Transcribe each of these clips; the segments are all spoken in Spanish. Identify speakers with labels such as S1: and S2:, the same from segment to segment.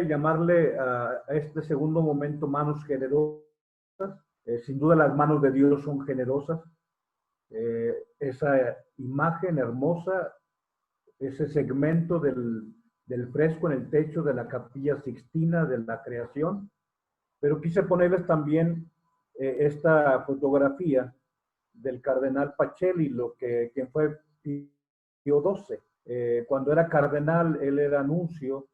S1: llamarle a este segundo momento manos generosas. Sin duda las manos de Dios son generosas. Esa imagen hermosa, ese segmento del fresco en el techo de la Capilla Sixtina de la Creación, pero quise ponerles también esta fotografía del cardenal Pacelli, quien fue Pío XII. Cuando era cardenal, él era nuncio,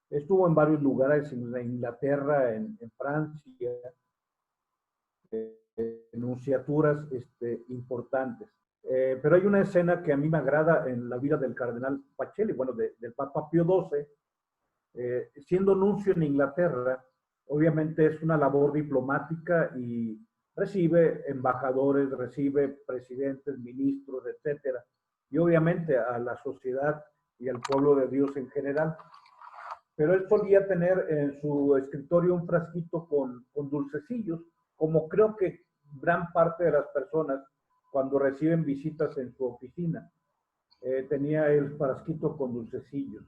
S1: estuvo en varios lugares, en Inglaterra, en Francia, nunciaturas importantes. Pero hay una escena que a mí me agrada en la vida del cardenal Pacelli, bueno, del Papa Pío XII, siendo nuncio en Inglaterra. Obviamente es una labor diplomática y recibe embajadores, recibe presidentes, ministros, etcétera, y obviamente a la sociedad y al pueblo de Dios en general. Pero él solía tener en su escritorio un frasquito con dulcecillos, como creo que gran parte de las personas cuando reciben visitas en su oficina. Tenía el frasquito con dulcecillos.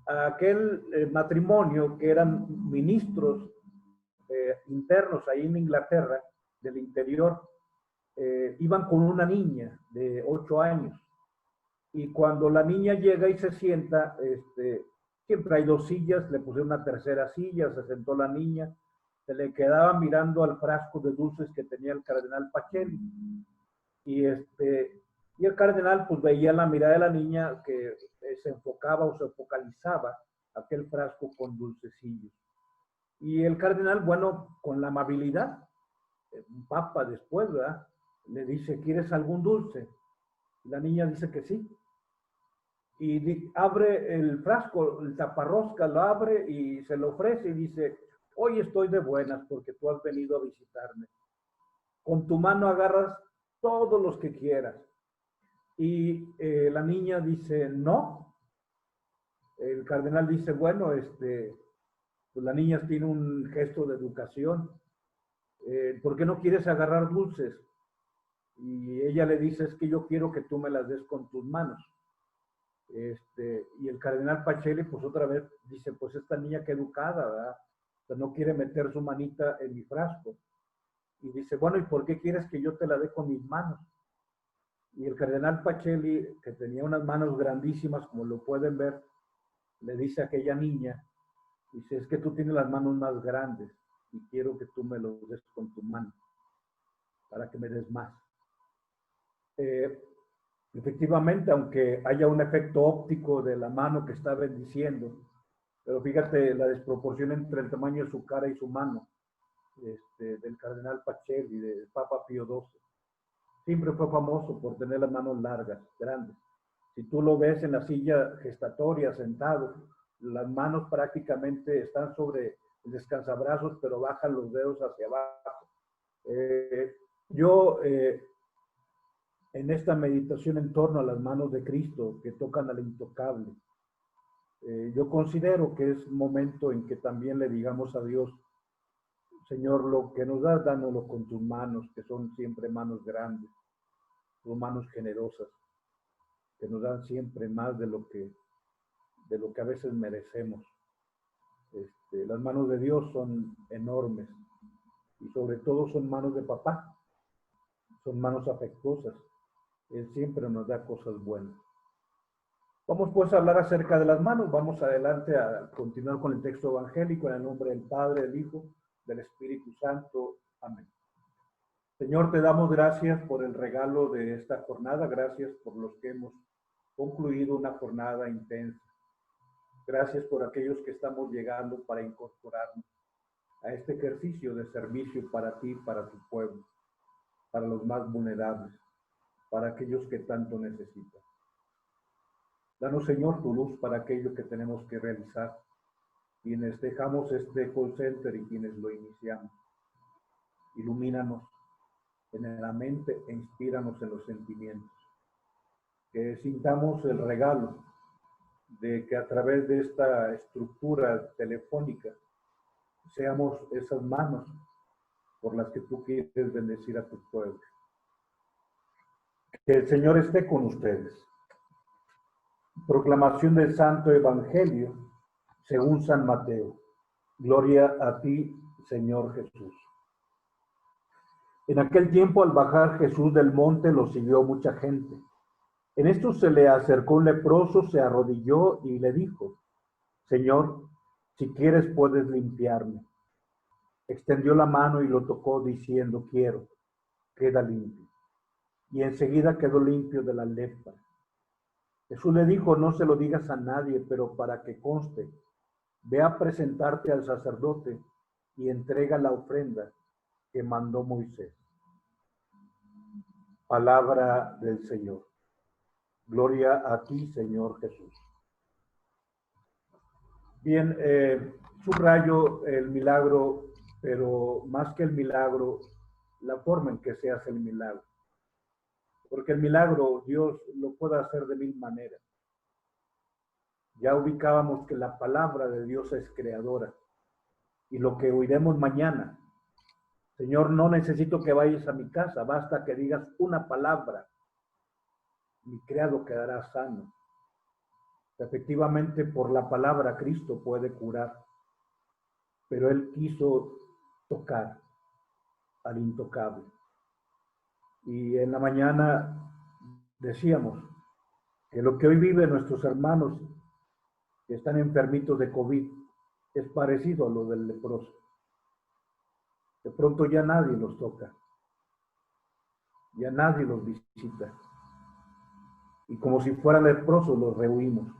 S1: Aquel matrimonio que eran ministros internos ahí en Inglaterra, del interior, iban con una niña de 8 años. Y cuando la niña llega y se sienta, siempre hay 2 sillas, le puse una tercera silla, se sentó la niña, se le quedaba mirando al frasco de dulces que tenía el cardenal Pacelli. Y el cardenal pues veía la mirada de la niña que se enfocaba o se focalizaba aquel frasco con dulcecillos. Y el cardenal, bueno, con la amabilidad, un papa después, ¿verdad? Le dice, ¿quieres algún dulce? Y la niña dice que sí. Y abre el frasco, el taparrosca, lo abre y se lo ofrece y dice, hoy estoy de buenas porque tú has venido a visitarme. Con tu mano agarras todos los que quieras. Y la niña dice, no. El cardenal dice, bueno, pues la niña tiene un gesto de educación. ¿Por qué no quieres agarrar dulces? Y ella le dice, es que yo quiero que tú me las des con tus manos. Y el cardenal Pacelli, pues otra vez dice, pues esta niña qué educada, ¿verdad? O sea, no quiere meter su manita en mi frasco. Y dice, bueno, ¿y por qué quieres que yo te la dé con mis manos? Y el cardenal Pacelli, que tenía unas manos grandísimas, como lo pueden ver, le dice a aquella niña, dice, es que tú tienes las manos más grandes y quiero que tú me lo des con tu mano, para que me des más. Efectivamente, aunque haya un efecto óptico de la mano que está bendiciendo, pero fíjate la desproporción entre el tamaño de su cara y su mano, del cardenal Pacelli, del Papa Pío XII. Siempre fue famoso por tener las manos largas, grandes. Si tú lo ves en la silla gestatoria sentado, las manos prácticamente están sobre el descansabrazos, pero bajan los dedos hacia abajo. En esta meditación en torno a las manos de Cristo que tocan al intocable, yo considero que es momento en que también le digamos a Dios, Señor, lo que nos das, dánoslo con tus manos, que son siempre manos grandes, son manos generosas, que nos dan siempre más de lo que a veces merecemos. Las manos de Dios son enormes y sobre todo son manos de papá, son manos afectuosas. Él siempre nos da cosas buenas. Vamos pues a hablar acerca de las manos. Vamos adelante a continuar con el texto evangélico en el nombre del Padre, del Hijo, del Espíritu Santo. Amén. Señor, te damos gracias por el regalo de esta jornada. Gracias por los que hemos concluido una jornada intensa. Gracias por aquellos que estamos llegando para incorporarnos a este ejercicio de servicio para ti, para tu pueblo, para los más vulnerables, para aquellos que tanto necesitan. Danos, Señor, tu luz para aquello que tenemos que realizar, quienes dejamos este call center y quienes lo iniciamos. Ilumínanos en la mente e inspíranos en los sentimientos. Que sintamos el regalo de que a través de esta estructura telefónica seamos esas manos por las que tú quieres bendecir a tu pueblo. Que el Señor esté con ustedes. Proclamación del Santo Evangelio según San Mateo. Gloria a ti, Señor Jesús. En aquel tiempo, al bajar Jesús del monte, lo siguió mucha gente. En esto se le acercó un leproso, se arrodilló y le dijo: Señor, si quieres puedes limpiarme. Extendió la mano y lo tocó diciendo: quiero, queda limpio. Y enseguida quedó limpio de la lepra. Jesús le dijo: no se lo digas a nadie, pero para que conste, ve a presentarte al sacerdote y entrega la ofrenda que mandó Moisés. Palabra del Señor. Gloria a ti, Señor Jesús. Bien, subrayo el milagro, pero más que el milagro, la forma en que se hace el milagro. Porque el milagro Dios lo puede hacer de mil maneras. Ya ubicábamos que la palabra de Dios es creadora. Y lo que oiremos mañana: Señor, no necesito que vayas a mi casa, basta que digas una palabra, mi criado quedará sano. Efectivamente, por la palabra Cristo puede curar, pero Él quiso tocar al intocable. Y en la mañana decíamos que lo que hoy viven nuestros hermanos que están enfermitos de COVID es parecido a lo del leproso. De pronto ya nadie los toca, ya nadie los visita. Y como si fueran leprosos los rehuimos.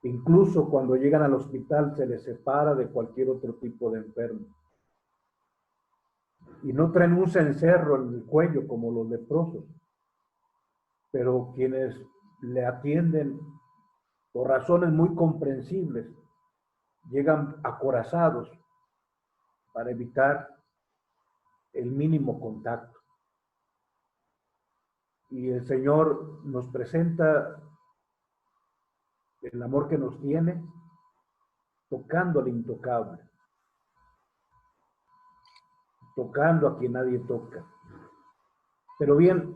S1: Incluso cuando llegan al hospital se les separa de cualquier otro tipo de enfermo. Y no traen un cencerro en el cuello como los leprosos, pero quienes le atienden, por razones muy comprensibles, llegan acorazados para evitar el mínimo contacto. Y el Señor nos presenta el amor que nos tiene, tocando al intocable, tocando a quien nadie toca. Pero bien,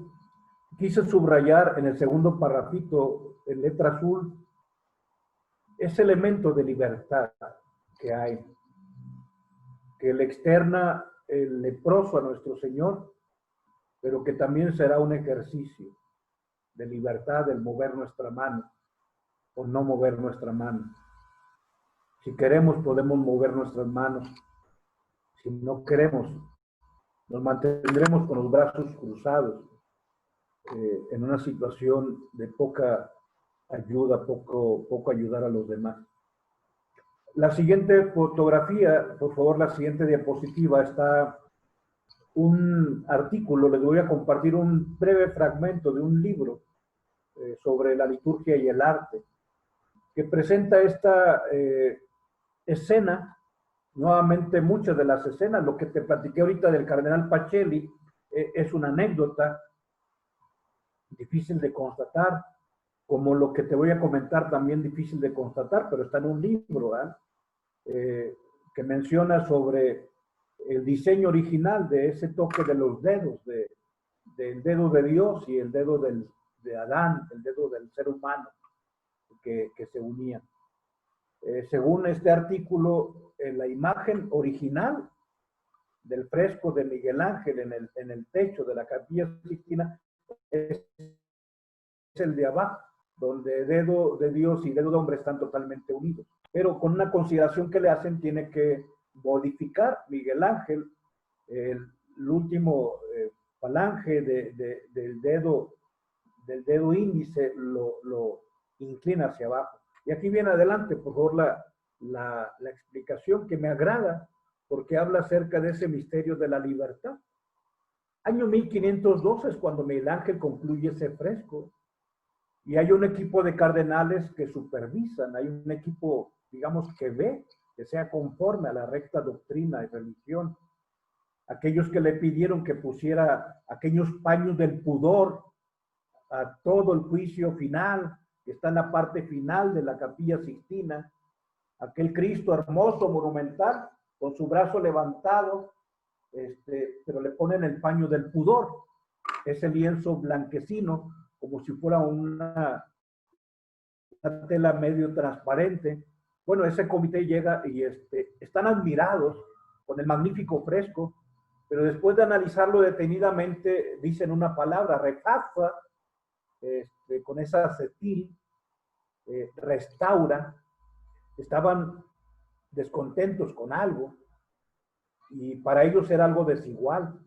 S1: quise subrayar en el segundo parrafito, en letra azul, ese elemento de libertad que hay, que le externa el leproso a nuestro Señor, pero que también será un ejercicio de libertad, el mover nuestra mano o no mover nuestra mano. Si queremos, podemos mover nuestras manos. Si no queremos, nos mantendremos con los brazos cruzados, en una situación de poca ayuda, poco ayudar a los demás. La siguiente fotografía, por favor, la siguiente diapositiva, está un artículo. Les voy a compartir un breve fragmento de un libro sobre la liturgia y el arte, que presenta esta escena. Nuevamente, muchas de las escenas, lo que te platiqué ahorita del cardenal Pacelli, es una anécdota difícil de constatar, como lo que te voy a comentar también difícil de constatar, pero está en un libro que menciona sobre el diseño original de ese toque de los dedos, del dedo de Dios y el dedo de Adán, el dedo del ser humano que se unían. Según este artículo, la imagen original del fresco de Miguel Ángel en el techo de la Capilla Sixtina es el de abajo, donde dedo de Dios y dedo de hombre están totalmente unidos. Pero con una consideración que le hacen, tiene que modificar Miguel Ángel el último falange del dedo índice, lo inclina hacia abajo. Y aquí viene adelante, por favor, la explicación que me agrada, porque habla acerca de ese misterio de la libertad. Año 1512 es cuando Miguel Ángel concluye ese fresco, y hay un equipo de cardenales que supervisan, hay un equipo, digamos, que ve que sea conforme a la recta doctrina y religión. Aquellos que le pidieron que pusiera aquellos paños del pudor a todo el juicio final, que está en la parte final de la Capilla Sixtina, aquel Cristo hermoso, monumental, con su brazo levantado, pero le ponen el paño del pudor, ese lienzo blanquecino, como si fuera una tela medio transparente, Bueno, ese comité llega y están admirados con el magnífico fresco, pero después de analizarlo detenidamente, dicen una palabra, refafa, con esa acetil, restaura, estaban descontentos con algo y para ellos era algo desigual.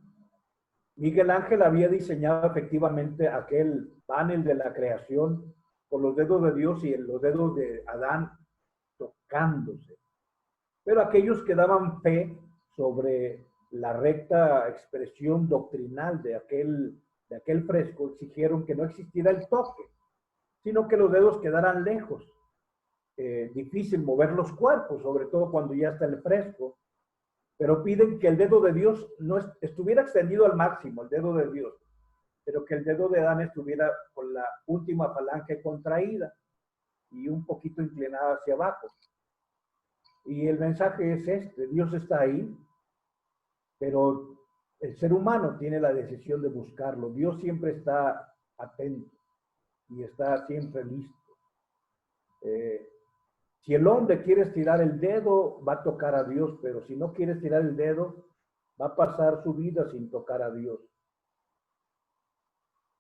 S1: Miguel Ángel había diseñado efectivamente aquel panel de la creación con los dedos de Dios y los dedos de Adán tocándose. Pero aquellos que daban fe sobre la recta expresión doctrinal de aquel fresco exigieron que no existiera el toque, sino que los dedos quedaran lejos. Difícil mover los cuerpos, sobre todo cuando ya está el fresco, pero piden que el dedo de Dios no estuviera extendido al máximo, el dedo de Dios, pero que el dedo de Adán estuviera con la última falange contraída y un poquito inclinada hacia abajo. Y el mensaje es Dios está ahí, pero el ser humano tiene la decisión de buscarlo. Dios siempre está atento y está siempre listo. Si el hombre quiere estirar el dedo, va a tocar a Dios, pero si no quiere estirar el dedo, va a pasar su vida sin tocar a Dios.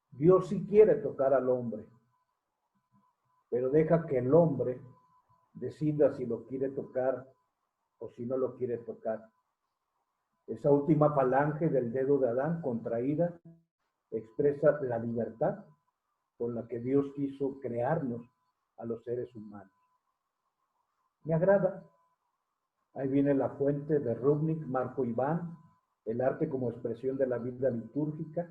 S1: Dios sí quiere tocar al hombre, pero deja que el hombre decida si lo quiere tocar o si no lo quiere tocar. Esa última falange del dedo de Adán contraída expresa la libertad con la que Dios quiso crearnos a los seres humanos. Me agrada. Ahí viene La fuente de Rubnik, Marco Iván, El arte como expresión de la vida litúrgica,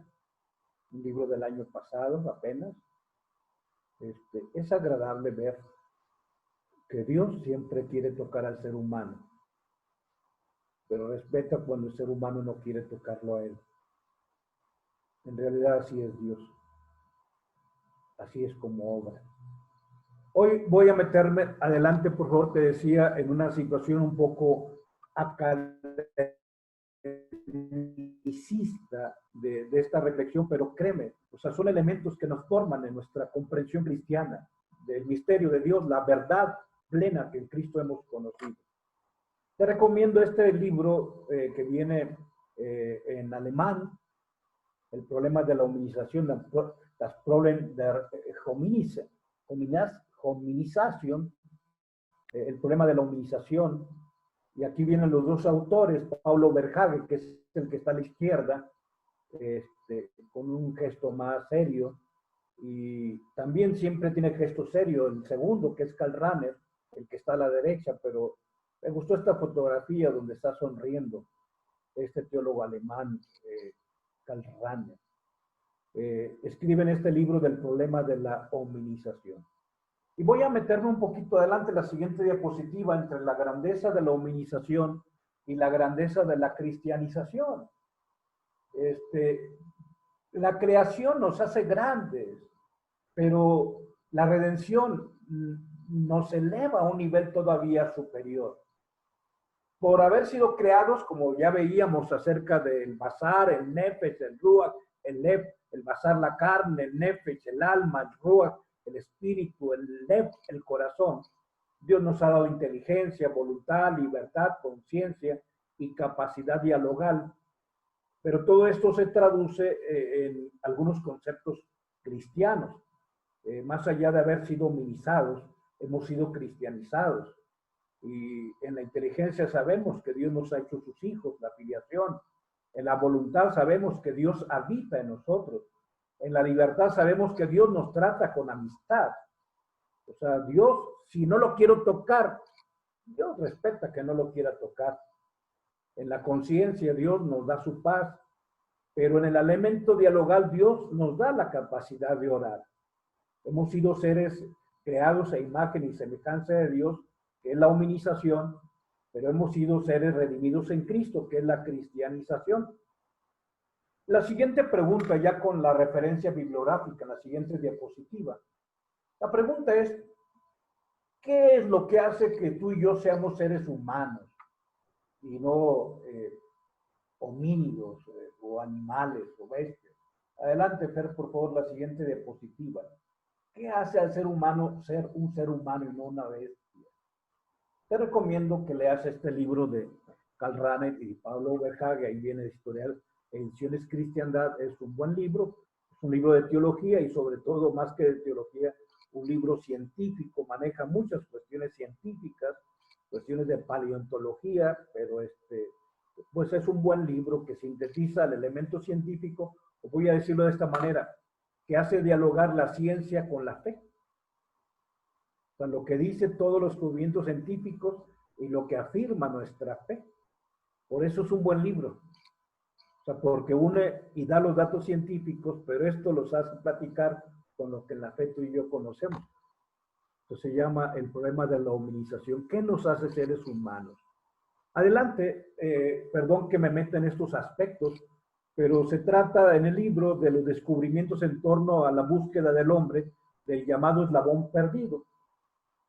S1: un libro del año pasado apenas. Es agradable ver que Dios siempre quiere tocar al ser humano, pero respeta cuando el ser humano no quiere tocarlo a él. En realidad así es Dios. Así es como obra. Hoy voy a meterme adelante, por favor, te decía, en una situación un poco academicista de esta reflexión, pero créeme, o sea, son elementos que nos forman en nuestra comprensión cristiana del misterio de Dios, la verdad plena que en Cristo hemos conocido. Te recomiendo este libro que viene en alemán, El problema de la hominización, das Problem der Hominización, el problema de la hominización. Y aquí vienen los dos autores, Paulo Verhage, que es el que está a la izquierda, con un gesto más serio, y también siempre tiene gesto serio el segundo, que es Karl Rahner, el que está a la derecha, pero me gustó esta fotografía donde está sonriendo este teólogo alemán, Karl Rahner. Escribe en este libro del problema de la hominización. Y voy a meterme un poquito adelante la siguiente diapositiva entre la grandeza de la hominización y la grandeza de la cristianización. La creación nos hace grandes, pero la redención nos eleva a un nivel todavía superior. Por haber sido creados, como ya veíamos acerca del Basar, el Nefesh, el Ruach, el Lev, el Basar, la carne, el Nefesh, el alma, el Ruach, el espíritu, el Lev, el corazón. Dios nos ha dado inteligencia, voluntad, libertad, conciencia y capacidad dialogal. Pero todo esto se traduce en algunos conceptos cristianos. Más allá de haber sido hominizados, hemos sido cristianizados. Y en la inteligencia sabemos que Dios nos ha hecho sus hijos, la filiación. En la voluntad sabemos que Dios habita en nosotros. En la libertad sabemos que Dios nos trata con amistad. O sea, Dios, si no lo quiero tocar, Dios respeta que no lo quiera tocar. En la conciencia Dios nos da su paz, pero en el elemento dialogal Dios nos da la capacidad de orar. Hemos sido seres creados a imagen y semejanza de Dios, que es la hominización, pero hemos sido seres redimidos en Cristo, que es la cristianización. La siguiente pregunta, ya con la referencia bibliográfica, la siguiente diapositiva. La pregunta es, ¿qué es lo que hace que tú y yo seamos seres humanos y no homínidos o animales o bestias? Adelante, Fer, por favor, la siguiente diapositiva. ¿Qué hace al ser humano ser un ser humano y no una bestia? te recomiendo que leas este libro de Karl Rahner y Pablo Verhage, ahí viene Historial Ediciones Cristiandad, es un buen libro, es un libro de teología y sobre todo, más que de teología, un libro científico, maneja muchas cuestiones científicas, cuestiones de paleontología, pero pues es un buen libro que sintetiza el elemento científico, o voy a decirlo de esta manera, que hace dialogar la ciencia con la fe. O sea, lo que dicen todos los descubrimientos científicos y lo que afirma nuestra fe. Por eso es un buen libro. O sea, porque une y da los datos científicos, pero esto los hace platicar con lo que en la fe tú y yo conocemos. Esto se llama el problema de la humanización. ¿Qué nos hace seres humanos? Adelante, perdón que me meta en estos aspectos, pero se trata en el libro de los descubrimientos en torno a la búsqueda del hombre, del llamado eslabón perdido,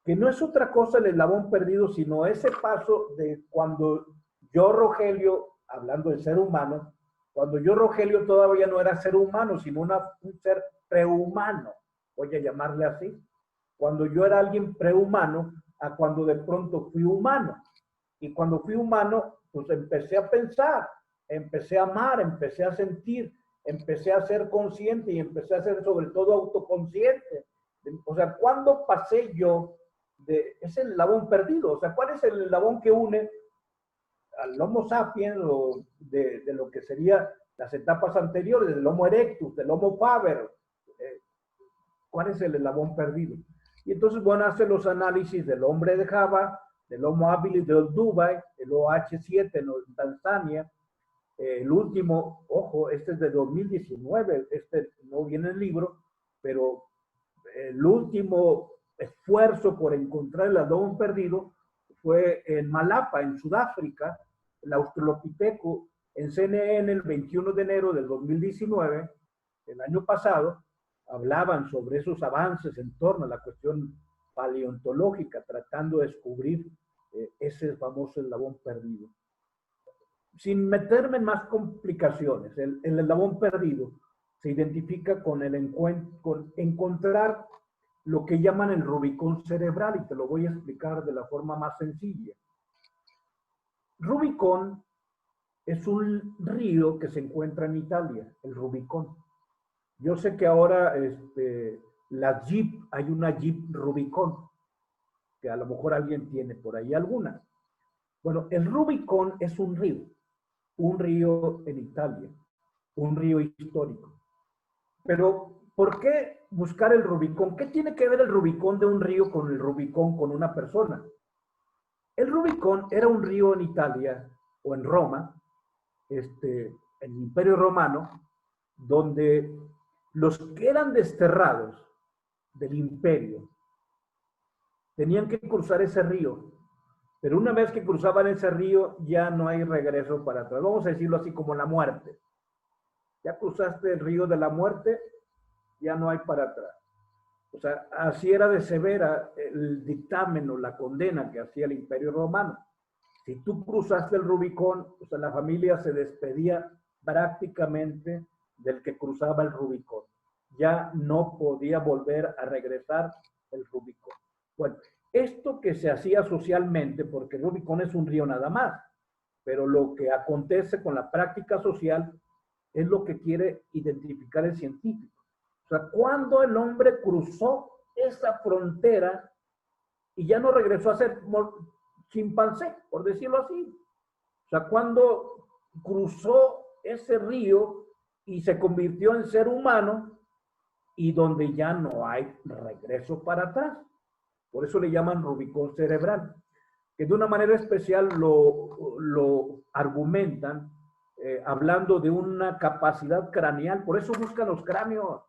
S1: que no es otra cosa el eslabón perdido, sino ese paso de cuando yo, Rogelio, hablando del ser humano, cuando yo, Rogelio, todavía no era ser humano, sino un ser prehumano, voy a llamarle así, cuando yo era alguien prehumano, a cuando de pronto fui humano. Y cuando fui humano, pues empecé a pensar, empecé a amar, empecé a sentir, empecé a ser consciente y empecé a ser sobre todo autoconsciente. O sea, ¿cuándo pasé yo es el eslabón perdido? O sea, ¿cuál es el eslabón que une al Homo sapiens o de lo que sería las etapas anteriores, del Homo erectus, del Homo faber? ¿Cuál es el eslabón perdido? Y entonces, bueno, hace los análisis del hombre de Java, del Homo habilis de Dubai, el OH7 en Tanzania. El último, ojo, este es de 2019, este no viene en el libro, pero el último esfuerzo por encontrar el eslabón perdido fue en Malapa, en Sudáfrica, el Australopiteco, en CNN el 21 de enero del 2019, el año pasado, hablaban sobre esos avances en torno a la cuestión paleontológica, tratando de descubrir ese famoso eslabón perdido. Sin meterme en más complicaciones, el eslabón perdido se identifica con encontrar lo que llaman el Rubicón cerebral, y te lo voy a explicar de la forma más sencilla. Rubicón es un río que se encuentra en Italia, el Rubicón. Yo sé que ahora la Jeep, hay una Jeep Rubicón, que a lo mejor alguien tiene por ahí alguna. Bueno, el Rubicón es un río en Italia, un río histórico. Pero, ¿por qué buscar el Rubicón? ¿Qué tiene que ver el Rubicón de un río con el Rubicón con una persona? El Rubicón era un río en Italia o en Roma, en el Imperio Romano, donde los que eran desterrados del imperio tenían que cruzar ese río, pero una vez que cruzaban ese río ya no hay regreso para atrás. Vamos a decirlo así como la muerte. Ya cruzaste el río de la muerte, ya no hay para atrás. O sea, así era de severa el dictamen o la condena que hacía el Imperio Romano. Si tú cruzaste el Rubicón, o sea, la familia se despedía prácticamente del que cruzaba el Rubicón. Ya no podía volver a regresar el Rubicón. Bueno, esto que se hacía socialmente, porque el Rubicón es un río nada más, pero lo que acontece con la práctica social es lo que quiere identificar el científico. O sea, cuando el hombre cruzó esa frontera y ya no regresó a ser chimpancé, por decirlo así. O sea, cuando cruzó ese río y se convirtió en ser humano y donde ya no hay regreso para atrás. Por eso le llaman Rubicón cerebral, que de una manera especial lo argumentan hablando de una capacidad craneal. Por eso buscan los cráneos,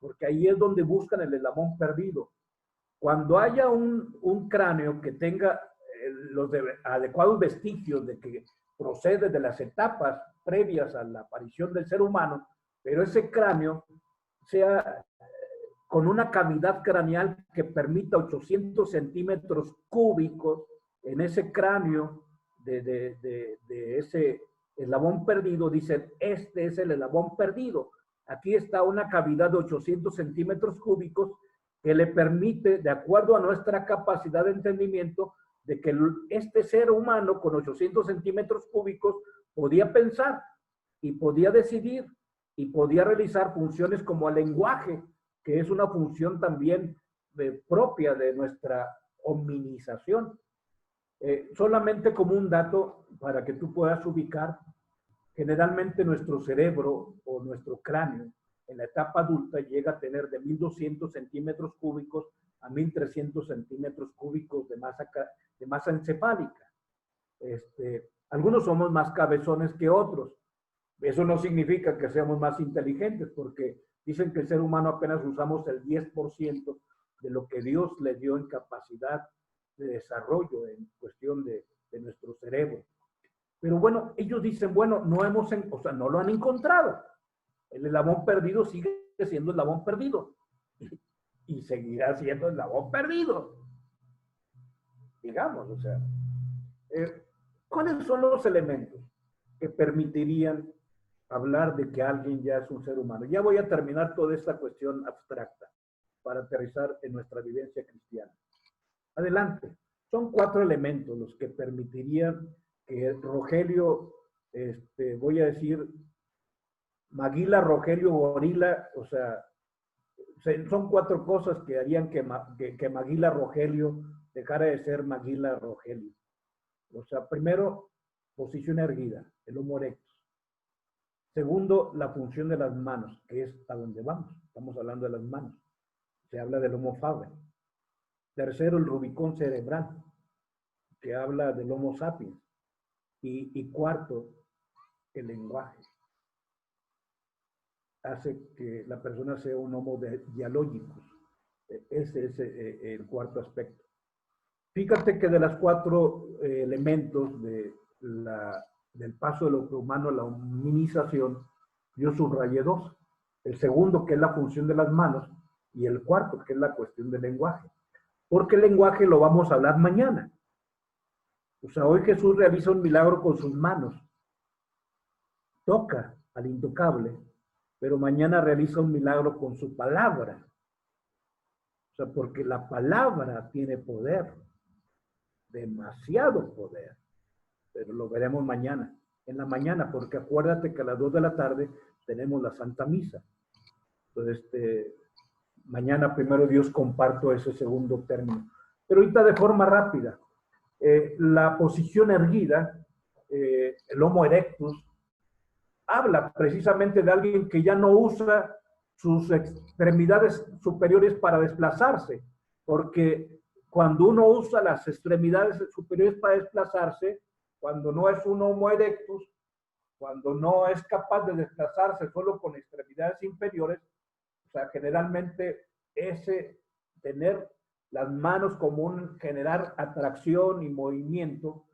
S1: porque ahí es donde buscan el eslabón perdido. Cuando haya un cráneo que tenga los adecuados vestigios de que procede de las etapas previas a la aparición del ser humano, pero ese cráneo sea con una cavidad craneal que permita 800 centímetros cúbicos en ese cráneo de ese eslabón perdido, dicen, este es el eslabón perdido. Aquí está una cavidad de 800 centímetros cúbicos que le permite, de acuerdo a nuestra capacidad de entendimiento, de que este ser humano con 800 centímetros cúbicos podía pensar y podía decidir y podía realizar funciones como el lenguaje, que es una función también propia de nuestra hominización. Solamente como un dato para que tú puedas ubicar, generalmente nuestro cerebro o nuestro cráneo en la etapa adulta llega a tener de 1200 centímetros cúbicos a 1300 centímetros cúbicos de masa encefálica. Algunos somos más cabezones que otros. Eso no significa que seamos más inteligentes, porque dicen que el ser humano apenas usamos el 10% de lo que Dios le dio en capacidad de desarrollo en cuestión de nuestro cerebro. Pero bueno, ellos dicen, bueno, no lo han encontrado. El eslabón perdido sigue siendo el eslabón perdido. Y seguirá siendo el eslabón perdido. Digamos, o sea. ¿Cuáles son los elementos que permitirían hablar de que alguien ya es un ser humano? Ya voy a terminar toda esta cuestión abstracta para aterrizar en nuestra vivencia cristiana. Adelante. Son 4 elementos los que permitirían que Rogelio, voy a decir, Maguila, Rogelio, Gorila, o sea, son 4 cosas que harían que Maguila, Rogelio dejara de ser Maguila, Rogelio. O sea, primero, posición erguida, el Homo erectus. Segundo, la función de las manos, que es a donde vamos. Estamos hablando de las manos. Se habla del Homo faber. Tercero, el Rubicón cerebral, que habla del Homo sapiens. Y cuarto, el lenguaje. Hace que la persona sea un Homo dialógicus. Ese es el cuarto aspecto. Fíjate que de los 4 elementos del paso de lo humano a la hominización, yo subrayé 2. El segundo, que es la función de las manos, y el cuarto, que es la cuestión del lenguaje. Porque el lenguaje lo vamos a hablar mañana. O sea, hoy Jesús realiza un milagro con sus manos. Toca al intocable, pero mañana realiza un milagro con su palabra. O sea, porque la palabra tiene poder. Demasiado poder, pero lo veremos mañana, en la mañana, porque acuérdate que a las 2 de la tarde tenemos la Santa Misa. Entonces, mañana, primero Dios, comparto ese segundo término. Pero ahorita de forma rápida, la posición erguida, el Homo erectus, habla precisamente de alguien que ya no usa sus extremidades superiores para desplazarse, porque cuando uno usa las extremidades superiores para desplazarse, cuando no es un Homo erectus, cuando no es capaz de desplazarse solo con extremidades inferiores, o sea, generalmente tener las manos como un generar atracción y movimiento,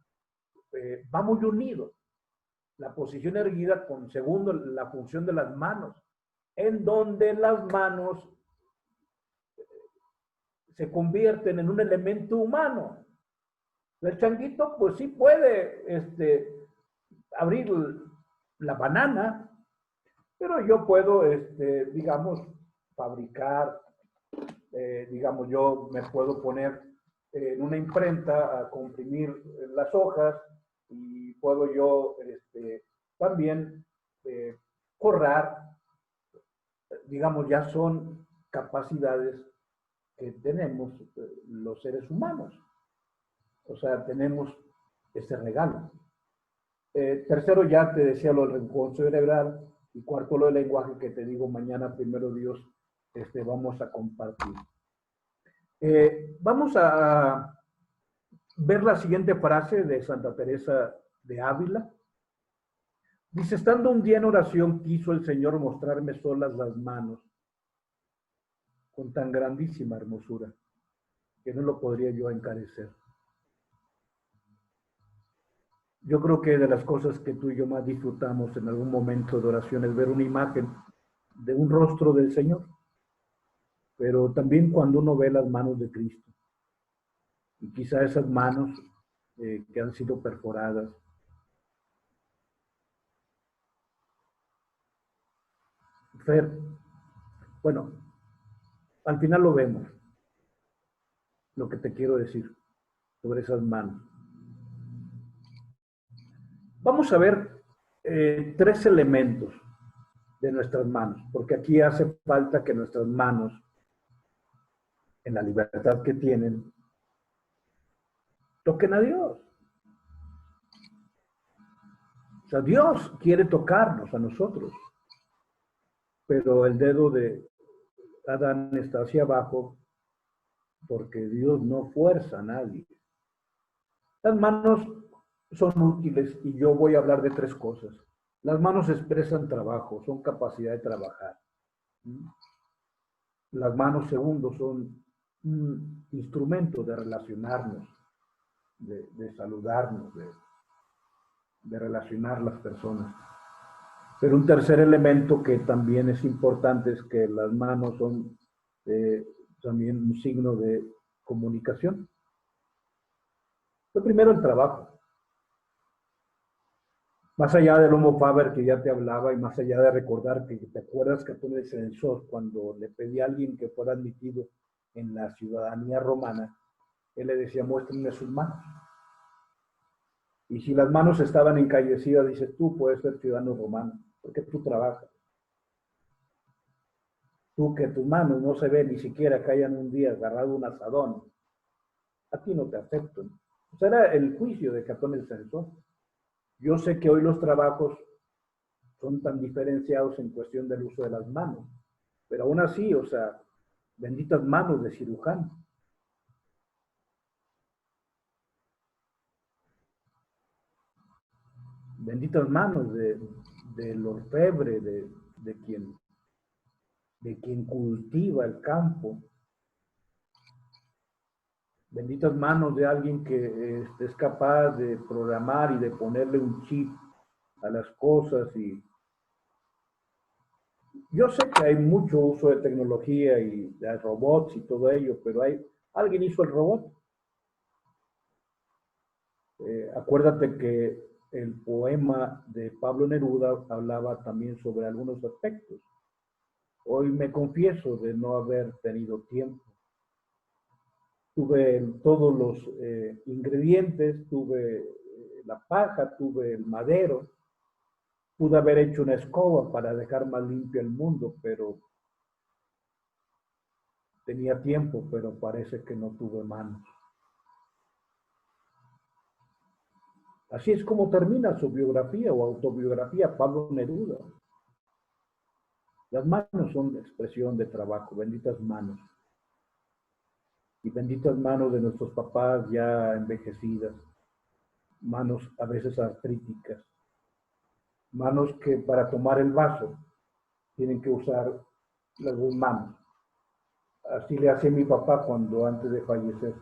S1: va muy unido. La posición erguida con segundo la función de las manos, en donde las manos se convierten en un elemento humano. El changuito pues sí puede abrir la banana, pero yo puedo, digamos, fabricar, digamos, yo me puedo poner en una imprenta a comprimir las hojas y puedo yo también forrar, digamos, ya son capacidades que tenemos los seres humanos. O sea, tenemos ese regalo. Tercero, ya te decía lo del rencor cerebral. Y cuarto, lo del lenguaje, que te digo mañana, primero Dios, vamos a compartir. Vamos a ver la siguiente frase de Santa Teresa de Ávila. Dice, estando un día en oración, quiso el Señor mostrarme solas las manos, con tan grandísima hermosura, que no lo podría yo encarecer. Yo creo que de las cosas que tú y yo más disfrutamos en algún momento de oración es ver una imagen de un rostro del Señor, pero también cuando uno ve las manos de Cristo, y quizá esas manos que han sido perforadas, Fer, bueno, al final lo vemos, lo que te quiero decir. sobre esas manos. Vamos a ver tres elementos de nuestras manos, porque aquí hace falta que nuestras manos, en la libertad que tienen, toquen a Dios. O sea, Dios quiere tocarnos a nosotros, pero el dedo de Adán está hacia abajo porque Dios no fuerza a nadie. Las manos son útiles y yo voy a hablar de tres cosas. Las manos expresan trabajo, son capacidad de trabajar. Las manos, segundo, son un instrumento de relacionarnos, de saludarnos, de relacionar las personas. Pero un tercer elemento que también es importante es que las manos son también un signo de comunicación. Lo primero, el trabajo. Más allá del Homo Faber que ya te hablaba y más allá de recordar que te acuerdas que tú eres censor cuando le pedí a alguien que fuera admitido en la ciudadanía romana, él le decía, muéstrenme sus manos. Y si las manos estaban encallecidas, dices, tú puedes ser ciudadano romano, porque tú trabajas. Tú que tus manos no se ven ni siquiera que hayan un día agarrado un asadón, a ti no te acepto. O sea, era el juicio de Catón el censor. Yo sé que hoy los trabajos son tan diferenciados en cuestión del uso de las manos, pero aún así, o sea, benditas manos de cirujano. Benditas manos del orfebre, de quien cultiva el campo. Benditas manos de alguien que es capaz de programar y de ponerle un chip a las cosas. Y yo sé que hay mucho uso de tecnología y de robots y todo ello, pero alguien hizo el robot. Acuérdate que el poema de Pablo Neruda hablaba también sobre algunos aspectos. Hoy me confieso de no haber tenido tiempo. Tuve todos los ingredientes, tuve la paja, tuve el madero, pude haber hecho una escoba para dejar más limpio el mundo, pero tenía tiempo, pero parece que no tuve manos. Así es como termina su biografía o autobiografía, Pablo Neruda. Las manos son expresión de trabajo, benditas manos. Y benditas manos de nuestros papás ya envejecidas, manos a veces artríticas, manos que para tomar el vaso tienen que usar las dos manos. Así le hacía mi papá cuando antes de fallecer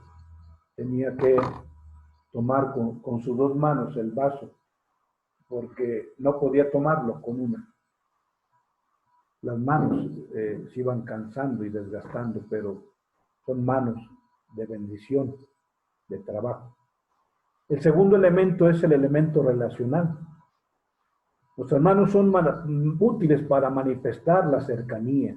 S1: tenía que tomar con sus dos manos el vaso porque no podía tomarlo con una. Las manos se iban cansando y desgastando, pero son manos de bendición, de trabajo. El segundo elemento es el elemento relacional. Los hermanos son útiles para manifestar la cercanía.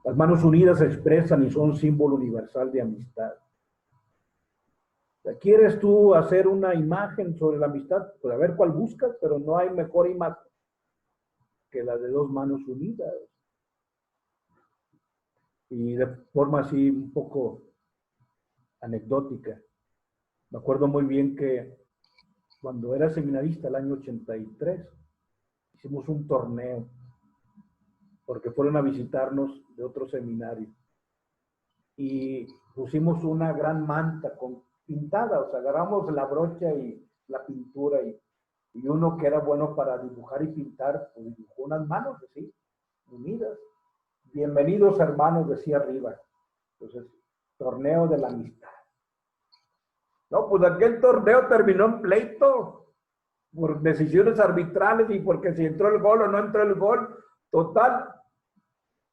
S1: Las manos unidas se expresan y son símbolo universal de amistad. ¿Quieres tú hacer una imagen sobre la amistad? Pues a ver cuál buscas, pero no hay mejor imagen que la de dos manos unidas. Y de forma así un poco anecdótica. Me acuerdo muy bien que cuando era seminarista, el año 83, hicimos un torneo, porque fueron a visitarnos de otro seminario. Y pusimos una gran manta pintada, o sea, agarramos la brocha y la pintura, y uno que era bueno para dibujar y pintar, pues dibujó unas manos así, unidas. Bienvenidos hermanos, decía arriba. Entonces, torneo de la amistad. No, pues aquel torneo terminó en pleito por decisiones arbitrales y porque si entró el gol o no entró el gol. Total,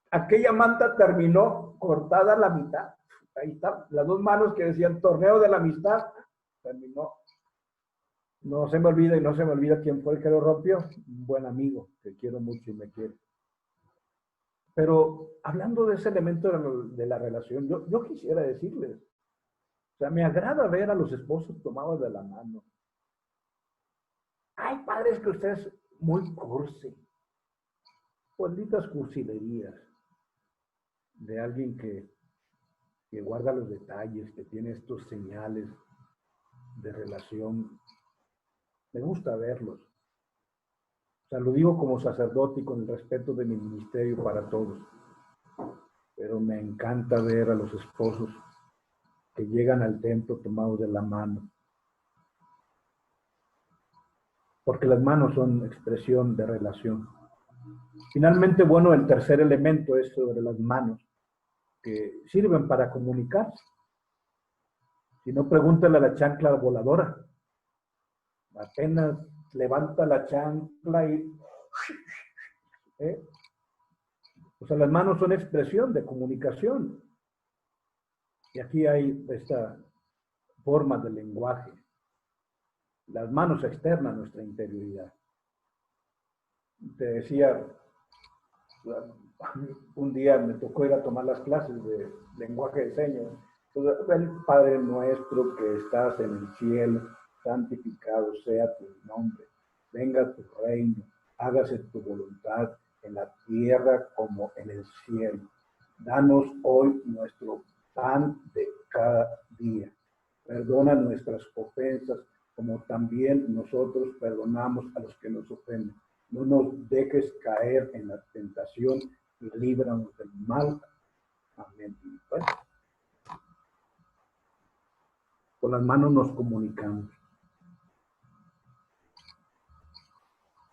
S1: aquella manta terminó cortada a la mitad. Ahí está, las dos manos que decían torneo de la amistad, terminó. No se me olvida y no se me olvida quién fue el que lo rompió. Un buen amigo que quiero mucho y me quiere. Pero hablando de ese elemento de la relación, yo quisiera decirles, sea, me agrada ver a los esposos tomados de la mano. Ay, padre, es que usted es muy cursi. Benditas cursilerías de alguien que guarda los detalles, que tiene estos señales de relación. Me gusta verlos. O sea, lo digo como sacerdote y con el respeto de mi ministerio para todos. Pero me encanta ver a los esposos que llegan al templo tomados de la mano. Porque las manos son expresión de relación. Finalmente, bueno, el tercer elemento es sobre las manos, que sirven para comunicarse. Si no, pregúntale a la chancla voladora. Apenas levanta la chancla y... O sea, las manos son expresión de comunicación. Y aquí hay esta forma de lenguaje. Las manos externan nuestra interioridad. Te decía, un día me tocó ir a tomar las clases de lenguaje de señas. Entonces, el Padre nuestro que estás en el cielo, santificado sea tu nombre. Venga tu reino, hágase tu voluntad en la tierra como en el cielo. Danos hoy nuestro pan de cada día. Perdona nuestras ofensas como también nosotros perdonamos a los que nos ofenden. No nos dejes caer en la tentación y líbranos del mal. Amén. Bueno, con las manos nos comunicamos.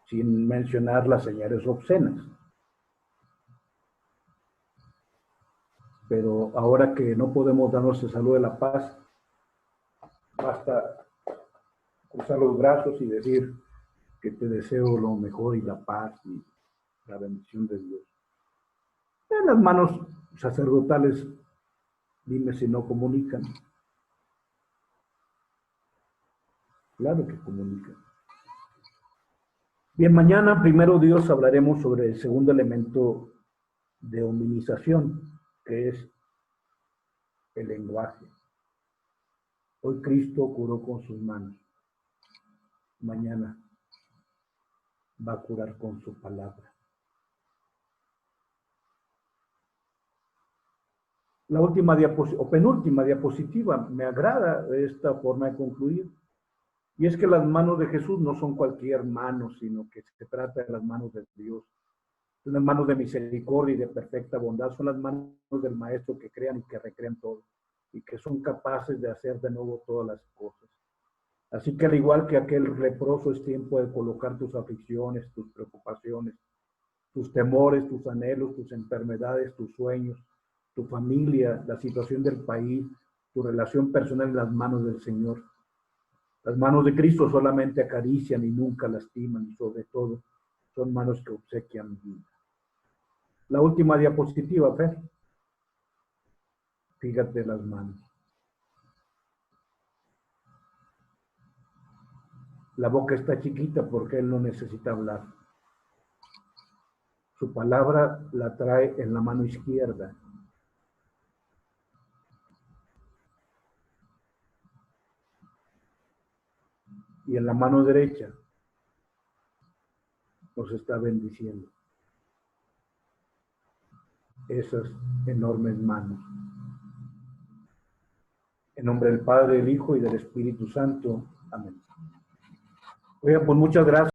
S1: Sin mencionar las señales obscenas. Pero ahora que no podemos darnos el saludo de la paz, basta cruzar los brazos y decir que te deseo lo mejor y la paz y la bendición de Dios. En las manos sacerdotales, dime si no comunican. Claro que comunican. Bien, mañana, primero Dios, hablaremos sobre el segundo elemento de hominización, que es el lenguaje. Hoy Cristo curó con sus manos. Mañana va a curar con su palabra. La última diapositiva, o penúltima diapositiva, me agrada esta forma de concluir. Y es que las manos de Jesús no son cualquier mano, sino que se trata de las manos de Dios. Son las manos de misericordia y de perfecta bondad. Son las manos del Maestro que crean y que recrean todo. Y que son capaces de hacer de nuevo todas las cosas. Así que al igual que aquel leproso, es tiempo de colocar tus aflicciones, tus preocupaciones, tus temores, tus anhelos, tus enfermedades, tus sueños, tu familia, la situación del país, tu relación personal en las manos del Señor. Las manos de Cristo solamente acarician y nunca lastiman, y sobre todo son manos que obsequian vida. La última diapositiva, Fer. Fíjate las manos. La boca está chiquita porque Él no necesita hablar. Su palabra la trae en la mano izquierda. Y en la mano derecha nos está bendiciendo. Esas enormes manos. En nombre del Padre, del Hijo y del Espíritu Santo. Amén. Oiga, pues muchas gracias.